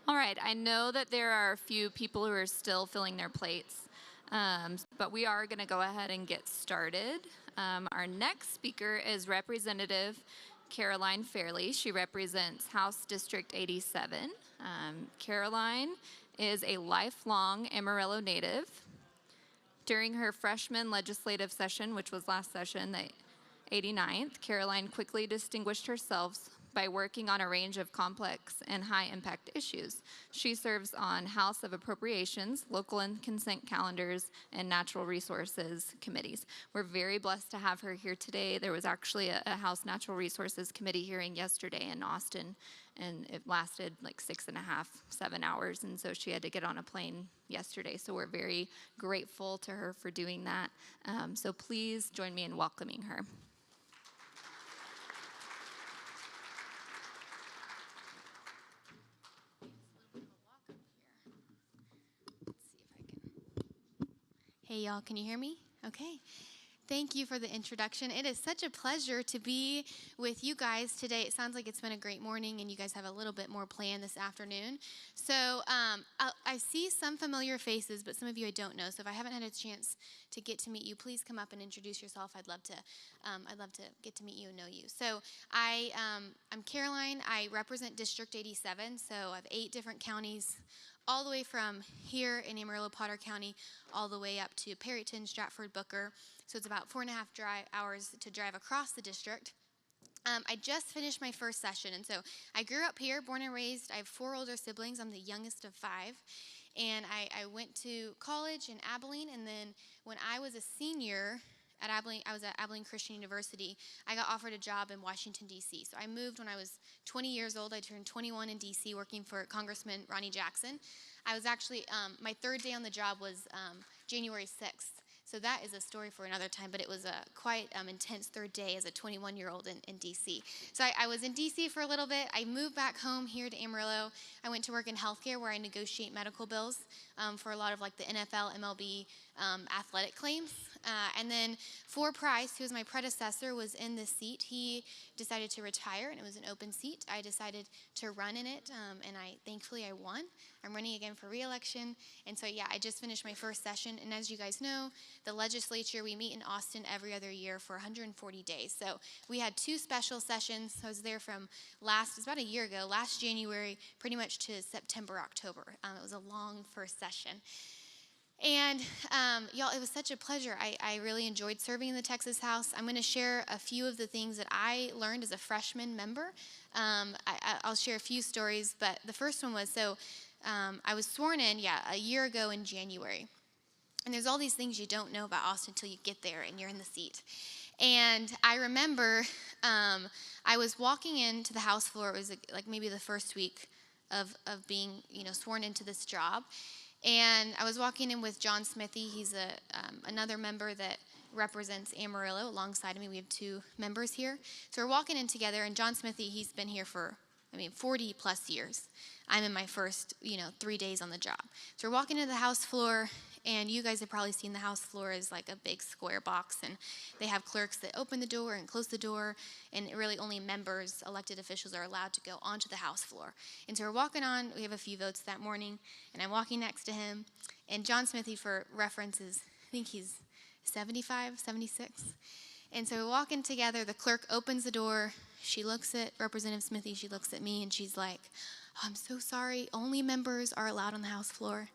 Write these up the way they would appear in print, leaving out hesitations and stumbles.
All right, I know that there are a few people who are still filling their plates, but we are going to go ahead and get started. Our next speaker is Representative Caroline Fairley. She represents House District 87. Caroline is a lifelong Amarillo native. During her freshman legislative session, which was last session, the 89th, Caroline quickly distinguished herself by working on a range of complex and high-impact issues. She serves on House of Appropriations, Local and Consent Calendars, and Natural Resources Committees. We're very blessed to have her here today. There was actually a House Natural Resources Committee hearing yesterday in Austin, and it lasted like 6.5, 7 hours, and so she had to get on a plane yesterday. So we're very grateful to her for doing that. So please join me in welcoming her. Hey y'all, can you hear me? Okay. Thank you for the introduction. It is such a pleasure to be with you guys today. It sounds like it's been a great morning and you guys have a little bit more planned this afternoon. So I see some familiar faces, but some of you I don't know. So if I haven't had a chance to get to meet you, please come up and introduce yourself. I'd love to get to meet you and know you. So I'm Caroline. I represent District 87. So I have 8 different counties, all the way from here in Amarillo-Potter County, all the way up to Perryton, Stratford, Booker. So it's about 4.5 hours to drive across the district. I just finished my first session, and so I grew up here, born and raised. I have 4 older siblings. I'm the youngest of 5. And I went to college in Abilene, and then when I was a senior at Abilene, I was at Abilene Christian University, I got offered a job in Washington, D.C. So I moved when I was 20 years old. I turned 21 in D.C. working for Congressman Ronnie Jackson. I was actually, my 3rd day on the job was January 6th. So that is a story for another time, but it was a quite intense 3rd day as a 21-year-old in D.C. So I was in D.C. for a little bit. I moved back home here to Amarillo. I went to work in healthcare where I negotiate medical bills for a lot of like the NFL, MLB athletic claims. And then for Price, who was my predecessor, was in this seat. He decided to retire, and it was an open seat. I decided to run in it, and thankfully I won. I'm running again for re-election. And so, yeah, I just finished my first session. And as you guys know, the legislature, we meet in Austin every other year for 140 days. So we had 2 special sessions. I was there from it was about a year ago, last January, pretty much to September, October. It was a long first session. And y'all, it was such a pleasure. I really enjoyed serving in the Texas House. I'm going to share a few of the things that I learned as a freshman member. I'll share a few stories, but the first one was, I was sworn in, a year ago in January. And there's all these things you don't know about Austin until you get there and you're in the seat. And I remember I was walking into the House floor. It was like maybe the first week of being sworn into this job. And I was walking in with John Smithy. He's another member that represents Amarillo alongside me. We have 2 members here. So we're walking in together, and John Smithy, he's been here for, 40 plus years. I'm in my first, 3 days on the job. So we're walking into the House floor, and you guys have probably seen the House floor as like a big square box, and they have clerks that open the door and close the door, and really only members, elected officials, are allowed to go onto the House floor. And so we're walking on. We have a few votes that morning, and I'm walking next to him. And John Smithy, for reference, I think he's 75, 76. And so we're walking together. The clerk opens the door. She looks at Representative Smithy. She looks at me, and she's like, "Oh, I'm so sorry. Only members are allowed on the House floor."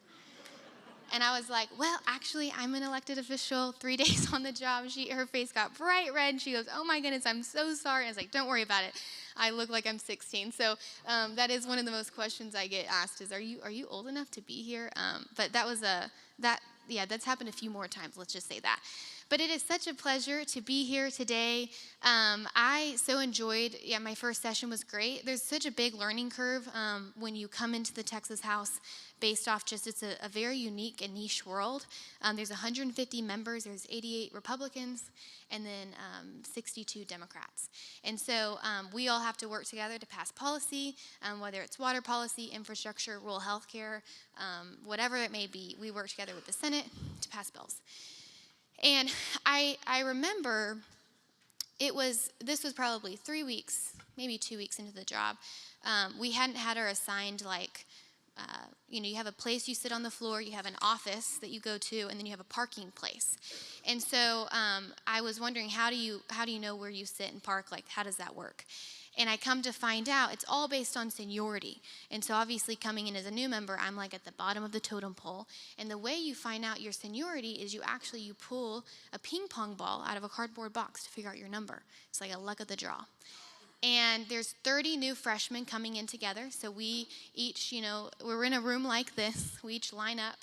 And I was like, well, actually, I'm an elected official, 3 days on the job. Her face got bright red. She goes, "Oh, my goodness, I'm so sorry." I was like, "Don't worry about it. I look like I'm 16. So that is one of the most questions I get asked is, are you old enough to be here? But that was that's happened a few more times. Let's just say that. But it is such a pleasure to be here today. I so enjoyed, my first session was great. There's such a big learning curve when you come into the Texas House based off it's a very unique and niche world. There's 150 members, there's 88 Republicans, and then 62 Democrats. And so we all have to work together to pass policy, whether it's water policy, infrastructure, rural health care, whatever it may be. We work together with the Senate to pass bills. And I remember this was probably 3 weeks, maybe 2 weeks into the job. We hadn't had our assigned you have a place you sit on the floor, you have an office that you go to, and then you have a parking place. And so I was wondering, how do you know where you sit and park? Like, how does that work? And I come to find out it's all based on seniority. And so obviously coming in as a new member, I'm like at the bottom of the totem pole. And the way you find out your seniority is you pull a ping pong ball out of a cardboard box to figure out your number. It's like a luck of the draw. And there's 30 new freshmen coming in together. So we each, we're in a room like this. We each line up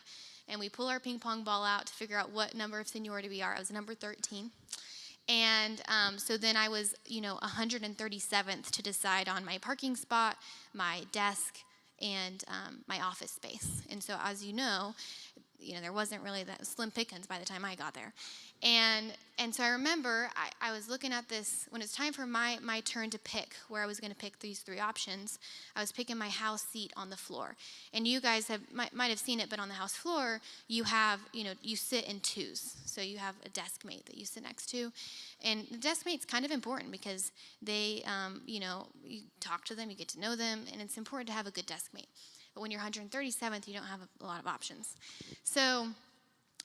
and we pull our ping pong ball out to figure out what number of seniority we are. I was number 13. And so then I was, 137th to decide on my parking spot, my desk, and my office space. And so as there wasn't really that slim pickings by the time I got there. And so I remember I was looking at this, when it's time for my turn to pick where I was going to pick these 3 options, I was picking my house seat on the floor. And you guys might have seen it, but on the house floor, you have, you sit in twos. So you have a desk mate that you sit next to. And the desk mate's kind of important because they, you talk to them, you get to know them, and it's important to have a good desk mate. But when you're 137th, you don't have a lot of options. So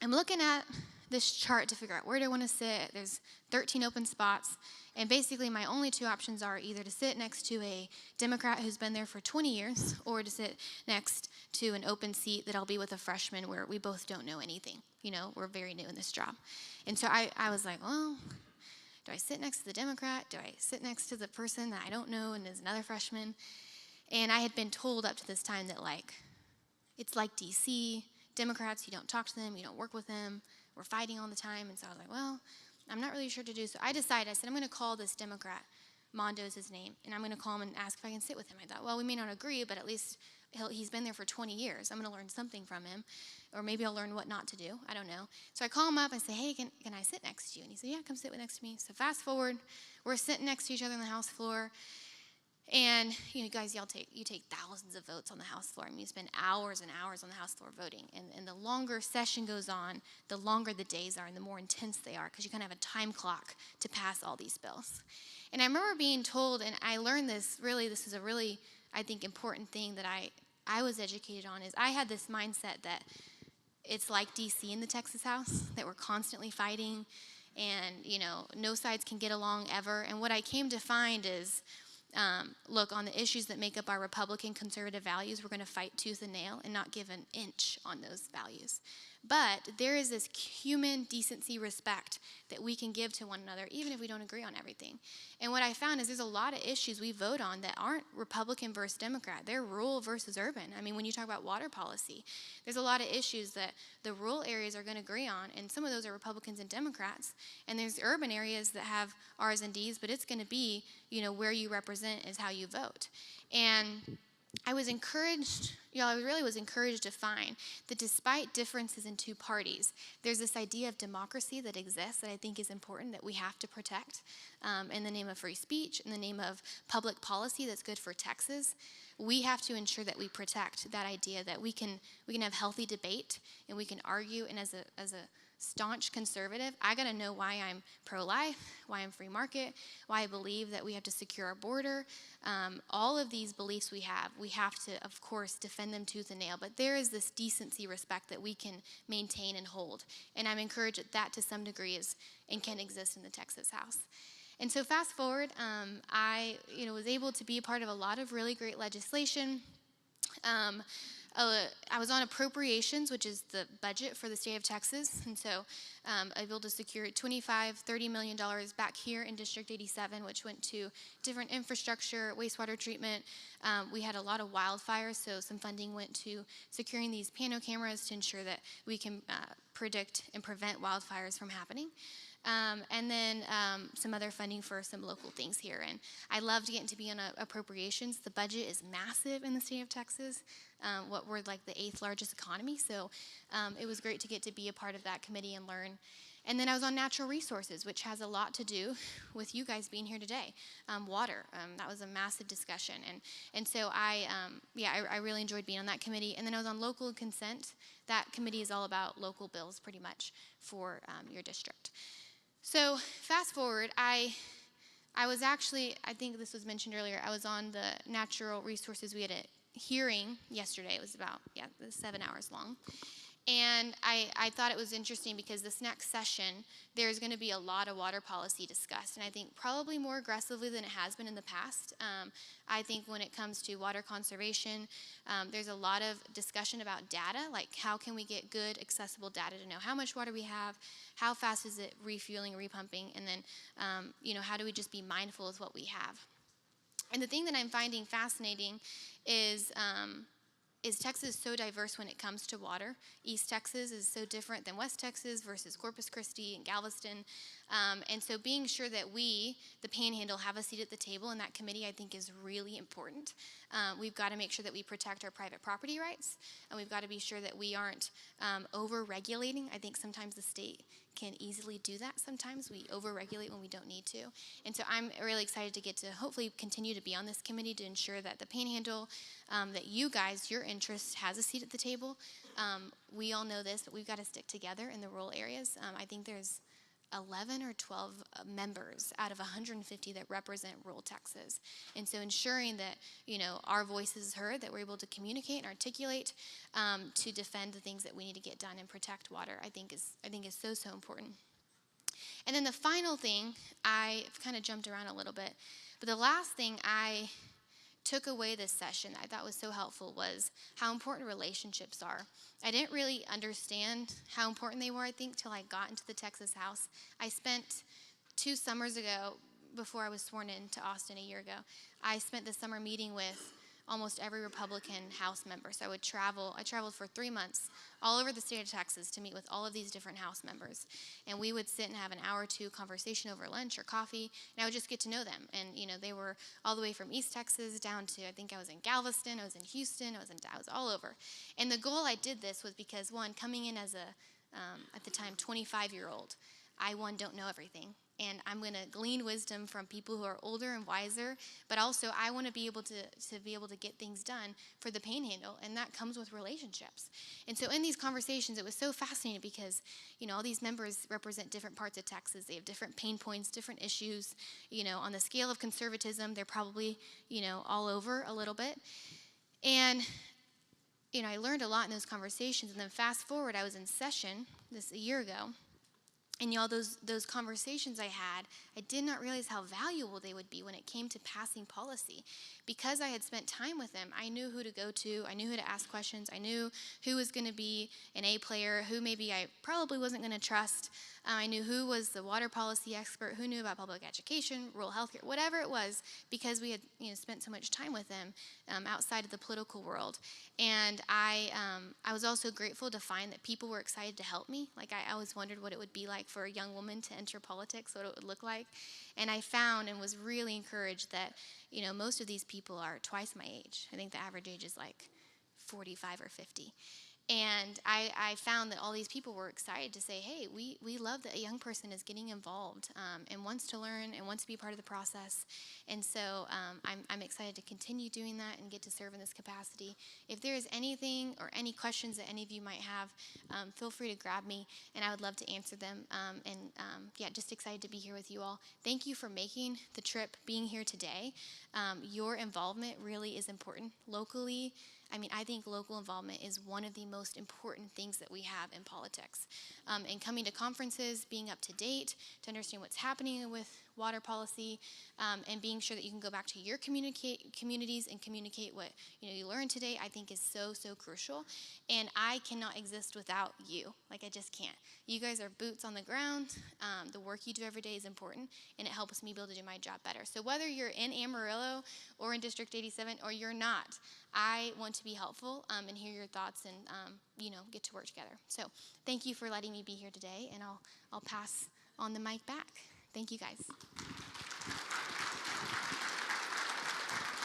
I'm looking at this chart to figure out where do I want to sit. There's 13 open spots. And basically my only 2 options are either to sit next to a Democrat who's been there for 20 years or to sit next to an open seat that I'll be with a freshman where we both don't know anything. We're very new in this job. And so I was like, well, do I sit next to the Democrat? Do I sit next to the person that I don't know and is another freshman? And I had been told up to this time that, it's like D.C. Democrats, you don't talk to them, you don't work with them. We're fighting all the time. And so I was like, well, I'm not really sure to do. So I said, I'm going to call this Democrat. Mondo is his name. And I'm going to call him and ask if I can sit with him. I thought, well, we may not agree, but at least he's been there for 20 years. I'm going to learn something from him. Or maybe I'll learn what not to do. I don't know. So I call him up and say, hey, can I sit next to you? And he said, yeah, come sit next to me. So fast forward, we're sitting next to each other on the house floor. And, guys, you take thousands of votes on the House floor. You spend hours and hours on the House floor voting. And the longer session goes on, the longer the days are and the more intense they are because you kind of have a time clock to pass all these bills. And I remember being told, and I learned this is a really, I think, important thing that I was educated on, is I had this mindset that it's like D.C. in the Texas House, that we're constantly fighting and, no sides can get along ever. And what I came to find is, look, on the issues that make up our Republican conservative values, we're going to fight tooth and nail and not give an inch on those values. But there is this human decency, respect that we can give to one another, even if we don't agree on everything. And what I found is there's a lot of issues we vote on that aren't Republican versus Democrat. They're rural versus urban. I mean, when you talk about water policy, there's a lot of issues that the rural areas are going to agree on, and some of those are Republicans and Democrats. And there's urban areas that have R's and D's, but it's going to be, where you represent is how you vote. And I was encouraged, I really was encouraged to find that despite differences in 2 parties, there's this idea of democracy that exists that I think is important, that we have to protect in the name of free speech, in the name of public policy that's good for Texas. We have to ensure that we protect that idea that we can have healthy debate and we can argue. And as a staunch conservative, I got to know why I'm pro-life, why I'm free market, why I believe that we have to secure our border. All of these beliefs we have to, of course, defend them tooth and nail. But there is this decency, respect that we can maintain and hold. And I'm encouraged that to some degree can exist in the Texas House. And so fast forward, I was able to be a part of a lot of really great legislation. I was on appropriations, which is the budget for the state of Texas, and so I was able to secure $30 million back here in District 87, which went to different infrastructure, wastewater treatment. We had a lot of wildfires, so some funding went to securing these pano cameras to ensure that we can predict and prevent wildfires from happening. And then some other funding for some local things here. And I loved getting to be on appropriations. The budget is massive in the state of Texas. We're like the 8th largest economy. So it was great to get to be a part of that committee and learn. And then I was on natural resources, which has a lot to do with you guys being here today. Water, that was a massive discussion. And so I really enjoyed being on that committee. And then I was on local consent. That committee is all about local bills pretty much for your district. So fast forward, I was actually, I think this was mentioned earlier, I was on the natural resources. We had hearing yesterday. It was about, 7 hours long. And I thought it was interesting because this next session, there's going to be a lot of water policy discussed, and I think probably more aggressively than it has been in the past. I think when it comes to water conservation, there's a lot of discussion about data, like how can we get good, accessible data to know how much water we have, how fast is it refueling, repumping, and then, how do we just be mindful of what we have. And the thing that I'm finding fascinating is Texas is so diverse when it comes to water. East Texas is so different than West Texas versus Corpus Christi and Galveston. And so being sure that we, the Panhandle, have a seat at the table in that committee, I think is really important. We've got to make sure that we protect our private property rights, and we've got to be sure that we aren't over-regulating. I think sometimes the state can easily do that. Sometimes we over-regulate when we don't need to. And so I'm really excited to get to hopefully continue to be on this committee to ensure that the Panhandle, that you guys, your interest has a seat at the table. We all know this, but we've got to stick together in the rural areas. I think there's 11 or 12 members out of 150 that represent rural Texas. And so ensuring that, our voice is heard, that we're able to communicate and articulate to defend the things that we need to get done and protect water, I think is so, so important. And then the final thing, I've kind of jumped around a little bit, but the last thing I took away this session that I thought was so helpful was how important relationships are. I didn't really understand how important they were, I think, till I got into the Texas House. I spent 2 summers ago, before I was sworn into Austin a year ago, I spent the summer meeting with almost every Republican House member. So I traveled for 3 months all over the state of Texas to meet with all of these different House members. And we would sit and have an hour or two conversation over lunch or coffee, and I would just get to know them. And, they were all the way from East Texas down to, I think I was in Galveston, I was in Houston, I was all over. And the goal I did this was because, one, coming in as at the time, 25-year-old, I, don't know everything. And I'm going to glean wisdom from people who are older and wiser, but also I want to be able to get things done for the Panhandle, and that comes with relationships. And so in these conversations, it was so fascinating because, all these members represent different parts of Texas. They have different pain points, different issues. On the scale of conservatism, they're probably, all over a little bit. And, I learned a lot in those conversations. And then fast forward, I was in session a year ago. And those conversations I had, I did not realize how valuable they would be when it came to passing policy. Because I had spent time with them, I knew who to go to, I knew who to ask questions, I knew who was going to be an A player, who maybe I probably wasn't going to trust. I knew who was the water policy expert, who knew about public education, rural health care, whatever it was, because we had spent so much time with them outside of the political world. And I was also grateful to find that people were excited to help me. Like I always wondered what it would be like for a young woman to enter politics, what it would look like. And I found and was really encouraged that most of these people are twice my age. I think the average age is like 45 or 50. And I found that all these people were excited to say, hey, we love that a young person is getting involved and wants to learn and wants to be part of the process. And so I'm excited to continue doing that and get to serve in this capacity. If there is anything or any questions that any of you might have, feel free to grab me, and I would love to answer them. Just excited to be here with you all. Thank you for making the trip, being here today. Your involvement really is important locally. I think local involvement is one of the most important things that we have in politics. And coming to conferences, being up to date, to understand what's happening with water policy, and being sure that you can go back to your communities and communicate what you learned today, I think is so, so crucial. And I cannot exist without you. I just can't. You guys are boots on the ground. The work you do every day is important, and it helps me be able to do my job better. So whether you're in Amarillo or in District 87 or you're not, I want to be helpful and hear your thoughts and get to work together. So thank you for letting me be here today, and I'll pass on the mic back. Thank you, guys.